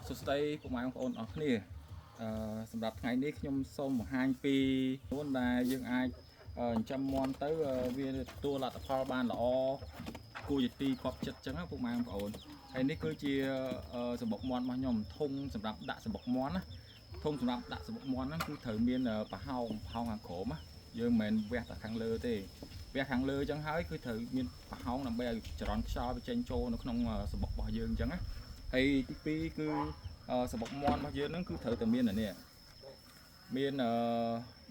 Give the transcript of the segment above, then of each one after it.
សុស្ដីពុកម៉ែបងប្អូនអរគ្នាសម្រាប់ថ្ងៃនេះខ្ញុំសូមបង្ហាញពីខ្លួនដែលយើងអាចចិញ្ចឹមមាន់ទៅវាទទួលលទ្ធផលបានល្អគួរជាទីគាប់ចិត្តអញ្ចឹងពុកម៉ែបងប្អូនហើយនេះគឺជាសំបុកមាន់របស់ខ្ញុំធុងសម្រាប់ដាក់សំបុកមាន់ណាធុងសម្រាប់ដាក់សំបុកមាន់ហ្នឹងគឺត្រូវមានប្រហោងខាងក្រោមណាយើងមិនមែនវះតែខាងលើទេវះខាងលើអញ្ចឹងហើយគឺត្រូវមានប្រហោងដើម្បីឲ្យចរន្តខ្យល់វាចេញចូលនៅក្នុងសំបុករបស់យើងអញ្ចឹងណាហើយទី2គឺសំបុកមាន់របស់យើងហ្នឹងគឺត្រូវតែមាននេះមាន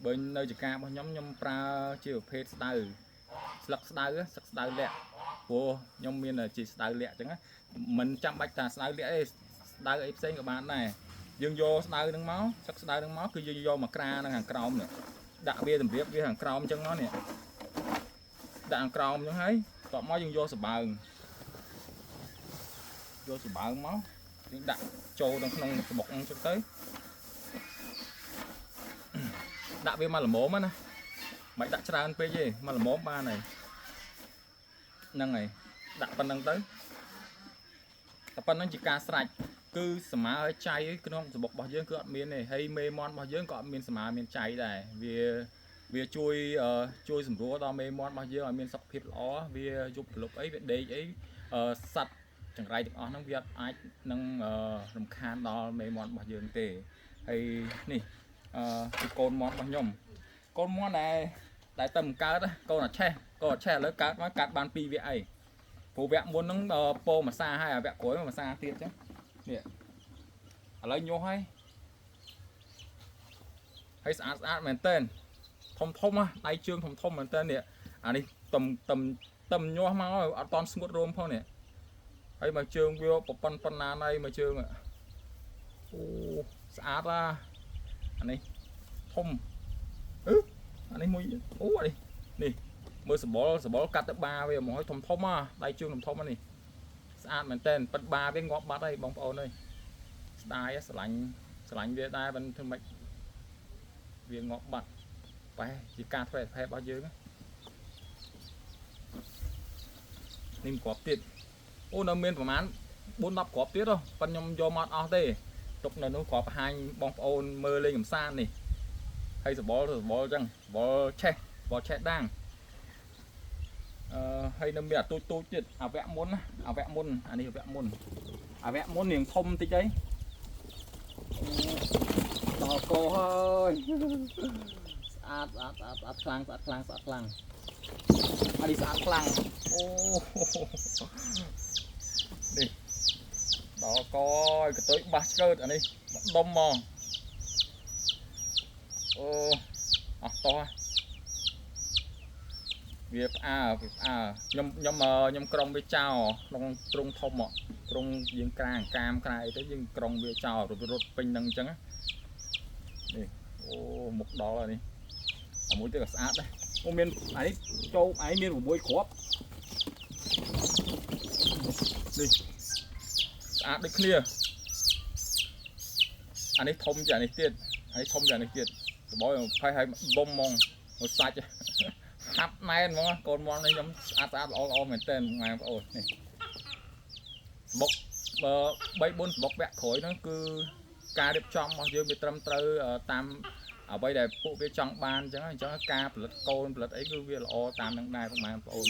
បើនៅចការបស់ខ្ញុំប្រើជាប្រភេទស្ដៅស្លឹកស្ដៅលាក់ព្រោះខ្ញុំមានជាស្ដៅលាក់អញ្ចឹងមិនចាំបាច់ថាស្ដៅលាក់ទេស្ដៅអីផ្សេងក៏បានដែរយើងយកស្ដៅហ្នឹងមកស្លឹកស្ដៅហ្នឹងមកគឺយើងយកមកក្រានៅខាងក្រោមនេះដាក់វាតម្រៀបវាខាងក្រោមអញ្ចឹងមកនេះដាក់ខាងក្រោមអញ្ចឹងហើយតបមកយើងយកសបើងមកយើងដាក់ចូលនៅក្នុងសំបុកហ្នឹងចឹងទៅដាក់វាមកល្មមណាមិនដាក់ច្រើនពេកទេមកល្មមបានហើយហ្នឹងហើយដាក់ប៉ុណ្្នឹងទៅតែប៉ុណ្្នឹងជាការស្រេចគឺសមាឲ្យចៃក្នុងសំបុករបស់យើងគឺអត់មានទេហើយមេមន់របស់យើងក៏អត់មានសមាមានចៃដែរវាជួយសម្រួលដល់មេមន់របស់យើងឲ្យមានសុខភាពល្អវាយប់ប្រលប់អីវាដេកអីសัตว์ចង្រៃទាំងអស់ហ្នឹងវាអត់អាចនឹងរំខានដល់មេមន់របស់យើងទេហើយនេះគឺកូនមន់របស់ខ្ញុំកូនមន់ដែលទៅបង្កើតកូនអាឆេះឥឡូវកើតមកកាត់បាន2វគ្គអីព្រោះវគ្គមុនហ្នឹងពោមួយសាហើយអាវគ្គក្រោយមួយសាទៀតចឹងនេះឥឡូវញាស់ហើយស្អាតមែនតើធំដៃជើងធំមែនតើនេះអានេះតឹមញាស់មកអត់តន់ស្ងួតរោមផងនេះហើយមកជើងវាប៉ុណ្ណាណៃមកជើងអូស្អាតអានេះធំអានេះមួយអូអានេះមើលសបល់កាត់ទៅបាវាមកឲ្យធំដៃជើងធំនេះស្អាតមែនតើប៉ិតបាវាងាប់បាត់ហើយបងប្អូនអើយស្ដាយស្រឡាញ់វាដែរមិនធ្វើម៉េចវាងាប់បាត់បែរជាការធ្វើផែរបស់យើងនេះគ្រាប់ទៀតអូនៅមានប្រហែល 4-10 គ្រាប់ទៀតប៉ុន្តែខ្ញុំយកមកអត់អស់ទេទុកនៅនោះគ្រាប់បង្ហាញបងប្អូនមើលលេងកំសាន្តនេះហើយសបល់អញ្ចឹងសបល់ឆេះដាងហើយនៅមានអាទូចទៀតអាវគ្គមុនអានេះវគ្គមុននាងធំតិចអីដល់កហើយស្អាតខ្លាំងអានេះស្អាតខ្លាំងអូនេះដល់កកតុយបាសឆ្កើតអានេះដុំមកអូអស់តោះវាផ្អើខ្ញុំក្រុងវាចោលក្នុងទ្រុងធំទ្រុងយើងក្រាមក្រៃទៅយើងក្រុងវាចោលរត់ពេញហ្នឹងអញ្ចឹងនេះអូមុខដល់ហើយនេះអាមួយទៀតក៏ស្អាតដែរអូមានអានេះចូលឯងមាន6គ្រាប់នេះស្អាតដូចគ្នាអានេះធំជាងនេះទៀតសបល់20ហើយដុំហ្មងមួយសាច់ហាប់ណែនហ្មងកូនមន់នេះខ្ញុំស្អាតល្អមែនតើបងប្អូននេះសបុក3-4សបុកវគ្គក្រោយហ្នឹងគឺការរៀបចំរបស់យើងវាត្រឹមត្រូវតាមអ្វីដែលពួកវាចង់បានអញ្ចឹងការផលិតកូនផលិតអីគឺវាល្អតាមនឹងដែរបងប្អូន